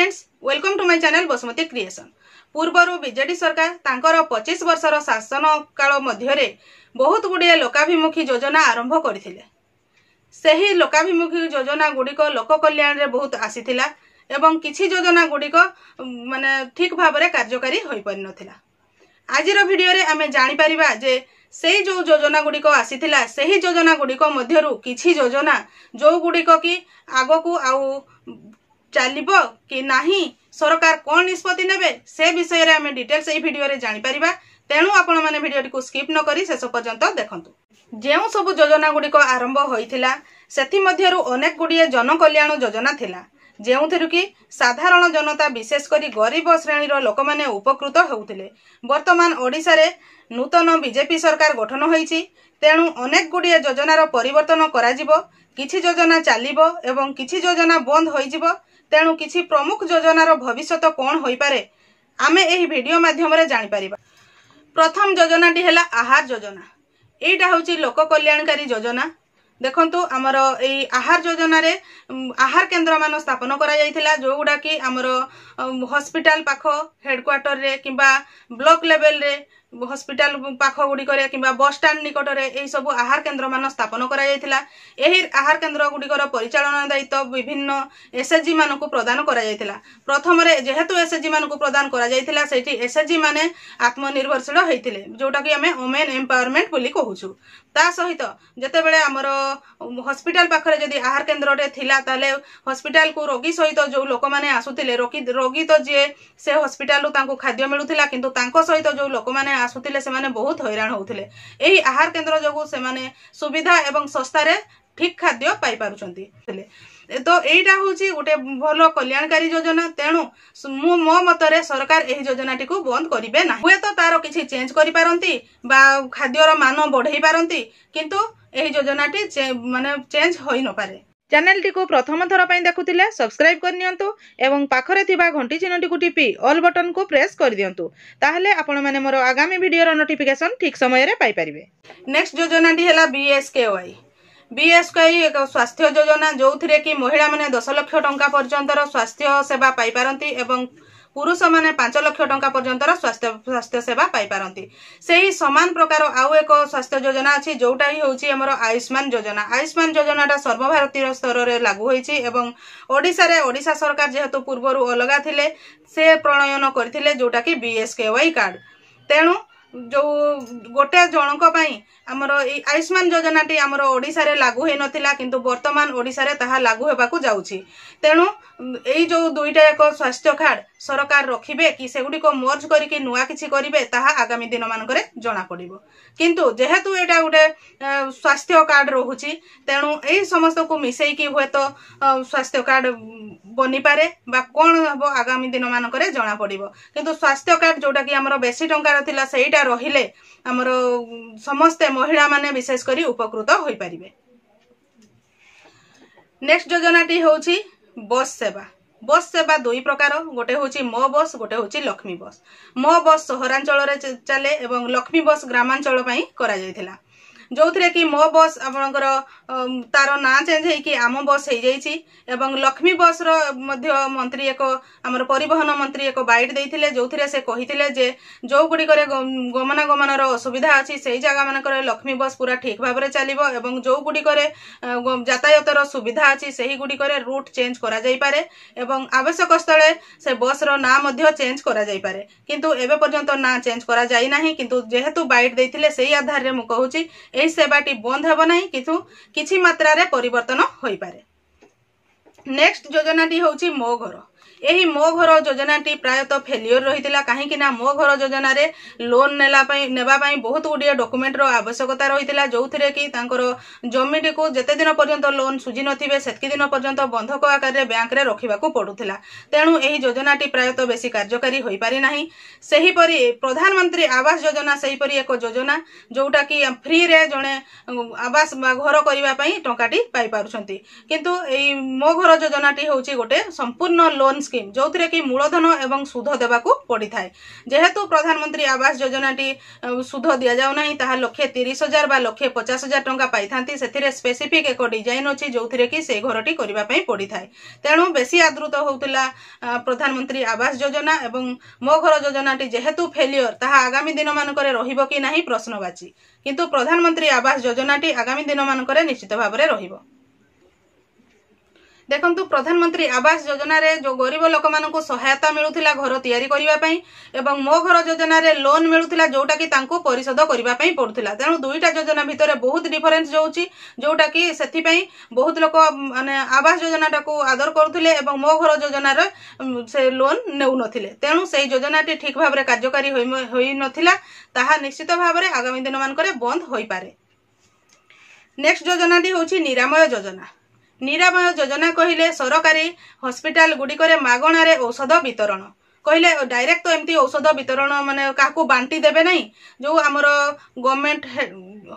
Friends, welcome to my channel Basumati creation. पूर्वर BJP सरकार तांकर 25 वर्षर शासन काल मध्य बहुत गुड़िए लोकाभिमुखी योजना आरंभ करथिले। सही लोकाभिमुखी योजना गुड़िक लोक कल्याण रे बहुत आसीथिला एवं किछि योजना गुड़िक माने ठीक भाव में कार्यकारी होई पारि नथिला। आजिर वीडियो रे आमे जानि परिबा जे सेही जो योजना गुड़िक आसीथिला सेही योजना गुड़िक मध्यरु किछि योजना जो गुड़िक की आगकू आउ चलिबो कि नाही सरकार कोन निष्पत्ति नेबे से विषय रे आमे डिटेल्स एही वीडियो रे जानि परिबा। तेणु आपण माने वीडियो को स्किप न करी शेष पर्यंत देखंतु। जेउ सब योजना गुड़िक आरंभ होइथिला सेथि मध्यरु अनेक गुड़िए जन कल्याण योजना थिला जेउथिरु कि साधारण जनता विशेष करी गरीब श्रेणीर लोक माने उपकृत होउथिले। वर्तमान ओडिसा रे नूतन बीजेपी सरकार गठन होईछि, तेणु अनेक गुड़िए योजनार परिवर्तन कराजिबो। किछि योजना चलिबो एवं किछि योजना बंद होइजिबो। तेणु किछि प्रमुख योजनार भविष्यत कोन होई पारे आमे एही वीडियो माध्यम रे जानि परिबा। प्रथम योजनाटी हैला आहार योजना। एटा होछि लोक कल्याणकारी योजना। देखंतु आमर एई आहार योजना रे आहार केन्द्र मान स्थापन करा जायथिला जो गुडा कि आमर हॉस्पिटल पाख हेडक्वार्टर रे किंबा ब्लॉक लेवल रे हॉस्पिटल पाख गुडी करे किंबा बस स्टैंड निकट रे एई सब आहार केन्द्र मान स्थापन करा जायथिला। एही आहार केन्द्र गुडीकर परिचालन दायित्व विभिन्न एसएचजी मानकु प्रदान करा जायथिला। प्रथम रे जेहेतु एसएचजी मानकु प्रदान करा जायथिला सेठी एसएचजी माने आत्मनिर्भरशील होइथिले जोटा कि हमें वुमेन एम्पावरमेंट बोली कहूछु। ता सहित जते बेले हमर हॉस्पिटल पाखरे जदी आहार केन्द्र रे थिला ताले हॉस्पिटल को रोगी सहित जो लोक माने आसुतिले रोगी तो जे से हॉस्पिटल तांको खाद्य मिलुथिला किंतु तांको सहित जो लोक माने आसुतिले से माने बहुत हैरान होउथिले। एही आहार केन्द्र जोगु से माने सुविधा एवं सस्ता रे ठीक खाद्य पाई पारुछंती। तो एटा होची गोटे भलो कल्याणकारी योजना। तेणु मो मतरे सरकार एही योजनाटी को बंद करिवे ना। हुए तो तारो किछि चेंज करि पारंती बा खाद्यर मान बढ़ाई पारंती किंतु एही योजनाटी माने चेंज होई न पारे। चैनल टी को प्रथम थर पई देखुतिले सब्सक्राइब कर नियंतु एवं पाखरे थिबा घंटी चिन्हटी को टिपी ऑल बटन को प्रेस कर दियंतु ताहले आपण माने मोर आगामी वीडियो रो नोटिफिकेशन ठीक समय रे पाई परिबे। नेक्स्ट योजनाटी हैला बीएसकेवाई। बीएसकेवाई एक स्वास्थ्य योजना जो थिरे कि महिला माने 10 लाख टंका पर्यंत स्वास्थ्य सेवा पाई पारंती एवं पुरुष माने 5 लाख टंका पर्यंत स्वास्थ्य सेवा पाई पारंती। सेही समान प्रकार आउ एक स्वास्थ्य योजना अछि जोटा ही होची हमर आयुष्मान योजना। आयुष्मान योजनाटा सर्वभारतीय स्तर रे लागू होईची एवं ओडिसा रे ओडिसा सरकार जेहेतु पूर्वरु अलगा थिले से प्रणयन करथिले जोटा कि बीएसकेवाई कार्ड। तेणु जो गोटे जनक पई हमर आयुष्मान योजनाटी हमर ओडिसा रे लागू हे नथिला किंतु वर्तमान ओडिसा रे ताहा लागू हेबाकू जाउची। तेणु एई जो दुईटा एक स्वास्थ्य कार्ड सरकार रखिबे कि सेगुडी को मर्ज करिके नुआ किछि करिवे ताहा आगामी दिन मानकरे जणा पड़िबो। किंतु जेहेतु एटा गोटे स्वास्थ्य कार्ड रहुची तेणु एई समस्त को मिसेई कि हुए तो स्वास्थ्य कार्ड बनी पारे बा कोन हबो आगामी दिन मानकरे जणा पड़िबो। किंतु स्वास्थ्य कार्ड जोटा कि हमर बेसी टंका रथिला सेईटा रहिले हमर समस्त महिला माने विशेष करी उपकृत होई परिबे। नेक्स्ट योजनाटी होची बस सेवा। बस सेवा दुई प्रकार, गोटे होची मो बस गोटे होची लक्ष्मी बस। मो बस सहरांचल रे चले एवं लक्ष्मी बस ग्रामांचल पई करा जायथिला जो थिरे कि मो बस आपनकर तार ना चेंज है कि आम बस हो जाइछि एवं लक्ष्मी बस रो मध्य मंत्री एक हमर परिवहन मंत्री एक बाइट देइथिले जो थिरे से कहिथिले जे जो गुडी करे गमनागमन रो असुविधा अछि सेही जगह मन करे लक्ष्मी बस पूरा ठीक भाबरे चलिबो एवं जो गुडी करे यातायात रो सुविधा अछि सेही गुडी करे रूट चेंज करा जाई पारे एवं आवश्यक स्थले से बस रो ना मध्य चेंज करा जाई पारे किंतु एबे पर्यंत ना चेंज करा जाई नाही। किंतु जेहेतु बाइट देइथिले सेही आधार रे मु कहूची एही सेवाटी बंद हेबो नाही किंतु किछि मात्रा रे परिवर्तन होई पारे। नेक्स्ट योजनाटी होची मो घर। एही मो घर योजनाटी प्रायतः फेलियर रहितिला काहेकि ना मो घर योजना रे लोन नेबा पई बहुत गुडिया डॉक्यूमेंट रो आवश्यकता रहितिला जो थिरे कि तांकर जमीटी को जते दिन पर्यंत लोन सुझी नथिबे सेतकी दिन पर्यंत बंधक आकार रे बैंक रे रखिबाकू पडुथिला। तेणु एही योजनाटी प्रायतः बेसी कार्यकारी होई पारि नाही। सेही परि प्रधानमंत्री आवास योजना सेही परि एक योजना जोटा कि फ्री रे जणे आवास घर करिवा पई टंकाटी पाई पारुछंती किंतु एही मो घर योजनाटी होची गोटे संपूर्ण लोन स्कीम जो कि मूलधन एवं सुध देवाकू पड़ी थाए। जेहेतु प्रधानमंत्री आवास योजना टी सुध दि जाऊ ना ताहा 1,30,000 बा 1,50,000 टंका पाई थांती। सेथिरे स्पेसिफिक एक डिजाइन अछि जोथिरे कि से घरटी करबा पई पड़ी थाए। तेणु बेसी आदृत होउतला प्रधानमंत्री आवास योजना एवं मो घर योजना टी जेहेतु फेलियर ताहा आगामी दिन मानकरे रहिबो कि नाही प्रश्नवाची, किंतु प्रधानमंत्री आवास योजना टी आगामी दिन मानकरे निश्चित भाबरे रहिबो। देखंतु प्रधानमंत्री आवास योजना रे जो गरीब लोक मानकु सहायता मिलुथिला घर तयारी करिबा पई एवं मो घर योजना रे लोन मिलुथिला जोटा कि तांको परिशोध करिबा पई पडुथिला। तेणु दुईटा योजना भितरे बहुत डिफरेंस जोउची, जोटा कि सेथि पई बहुत लोक माने आवास योजना टाकू आदर करुथिले एवं मो घर योजना रे से लोन नेउ नथिले। तेणु सेही योजना टी ठीक भाबरे कार्यकारी होई नथिला, ताहा निश्चित भाबरे आगामी दिन मानकरे बंद होई पारे। नेक्स्ट योजना टी होची निरामय योजना। निरामय योजना कहिले सरकारी हॉस्पिटल गुडिकरे मागणारे औषध वितरण कहले डायरेक्ट तो एमती औषध वितरण माने काकू बांटी देबे नहीं। जो आमर गवर्नमेंट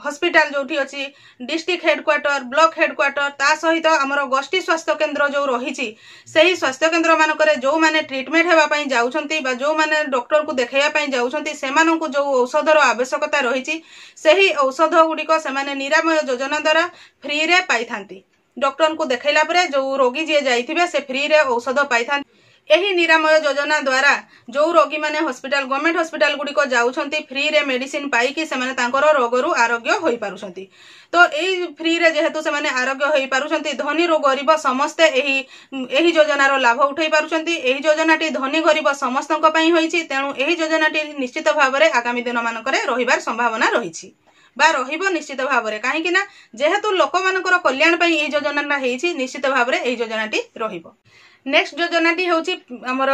हॉस्पिटल जोठी अछि डिस्ट्रिक्ट हेडक्वार्टर ब्लॉक हेडक्वार्टर ता सहित आमर गोष्ठी स्वास्थ्य केंद्र जो रहिछि सेही स्वास्थ्य केंद्र मानकरे जो माने ट्रीटमेंट हेबा पई जाउछंती बा जो माने डॉक्टर को देखाइबा पई जाउछंती सेमानंकु जो औषधर आवश्यकता रहिछि सेही औषध गुडिको सेमाने निरामय योजना द्वारा फ्री रे पाई थांती। डॉक्टर को देखैला परे जो रोगी जे जाइथिबे से फ्री रे औषध पाई थांती। एही निरामय योजना द्वारा जो रोगी माने हॉस्पिटल गवर्नमेंट हॉस्पिटल गुडी को जाउछंती फ्री रे मेडिसिन पाई कि से माने तांकर रोगरु आरोग्य होई पारुछंती। तो एही फ्री रे जेहेतु से माने आरोग्य होई पारुछंती धनी रो गरीब समस्ते एही योजना रो लाभ उठाई पारुछंती। एही योजना टी धनी गरीब समस्तक पई होईछि। तेणु एही योजना टी निश्चित भाबरे आगामी दिन मानकरे रहिबार संभावना रहिछि बा रहिबो निश्चित भाबरे, काहेकि ना जेहेतु लोक मानकर कल्याण पई एही योजना हेछि निश्चित भाबरे एही योजना टी रहिबो। नेक्स्ट योजना टी होची हमर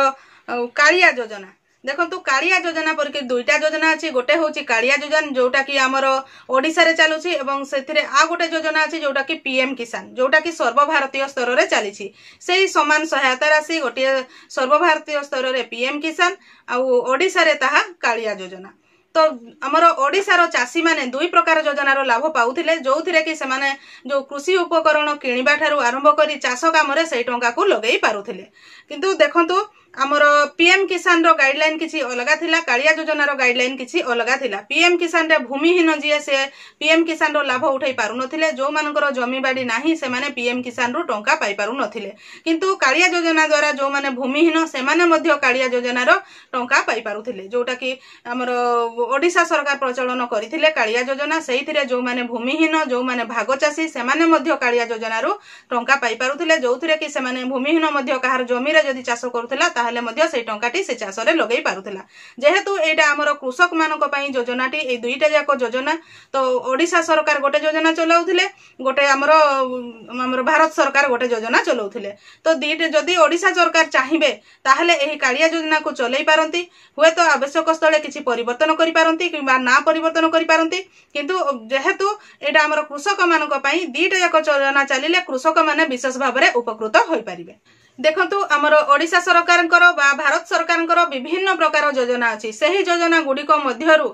कालिया योजना। देखंतु कालिया योजना पर दुईटा योजना अछि। गोटे होची कालिया योजना जोटा कि हमर ओडिसा रे चालुछि एवं सेथिरे आ गोटे योजना अछि जोटा कि पीएम किसान जोटा कि सर्वभारतीय स्तर रे चालिछि। सेही समान सहायता राशि गोटे सर्वभारतीय स्तर रे पीएम किसान आ ओडिसा रे ताहा कालिया योजना। तो आमर ओडिशार चाषी माने दुई प्रकार योजनार लाभ पाउथिले जोथिरे कि सेमाने जो कृषि उपकरण किनिबा ठारू आरंभ करी चाष काम रे सेई टंका को लगेई पारुथिले। किंतु देखंतु आमर पीएम किसान रो गाइडलाइन किछि अलगा थिला, कालिया योजनार गाइडलाइन किछि अलगा थिला। पीएम किसान रे भूमिहीन जे से पीएम किसान रो लाभ उठाई पारु नथिले, जो मानकर जमी बाडी नाही से माने पीएम किसान रो टंका पाई पारु नथिले। किंतु कालिया योजना द्वारा जो माने भूमिहीन से माने मध्य कालिया योजनार टंका पाई पारुथिले, जोटा कि आमर ओडिशा सरकार प्रचलन करथिले कालिया योजना। सेहिथिरे जो माने भूमिहीन जो माने भाग चाषी से माने मध्य कालिया योजना रो टंका पाई पारुथिले, जोथिरे कि से माने भूमिहीन मध्य काहार जमी रे जदी चाष करुथिला ताहले मध्य से टंकाटी से चाष रे लगेई पारुथिला। जेहेतु एटा हमर कृषक मानक पई योजनाटी ए दुईटा जाक योजना तो ओडिशा सरकार गोटे योजना चलाउथिले, गोटे हमर भारत सरकार गोटे योजना चलाउथिले। तो दीटे जदी ओडिशा सरकार चाहिबे ताहले एही कालिया योजना को चलाई पारंती, हुए तो आवश्यक स्थले किछि परिवर्तन करि पारंती कि ना परिवर्तन करि पारंती। किंतु जेहेतु एटा हमर कृषक मानक पई दीटा जाक योजना चलिले कृषक माने विशेष भाबरे उपकृत होई परिबे। देखंतु हमर ओडिशा सरकार बा भारत सरकार विभिन्न प्रकार योजना अछि। सेही योजना गुडिक मध्यरु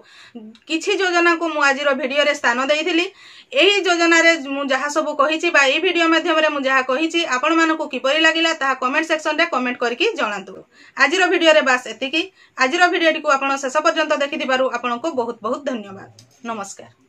किछि योजना को मु आजिर वीडियो रे स्थान देइथिली। एही योजना रे मु जहा सब कहिछि बा एही वीडियो माध्यम रे मु जहा कहिछि आपण मानको किपरि लागिला ताहा कमेंट सेक्शन रे कमेंट करके जणांतु। आजिर वीडियो रे बास एतिकी। आजिर वीडियो को आपण शेष पर्यंत देखि दिबारु आपनको बहुत बहुत धन्यवाद। नमस्कार।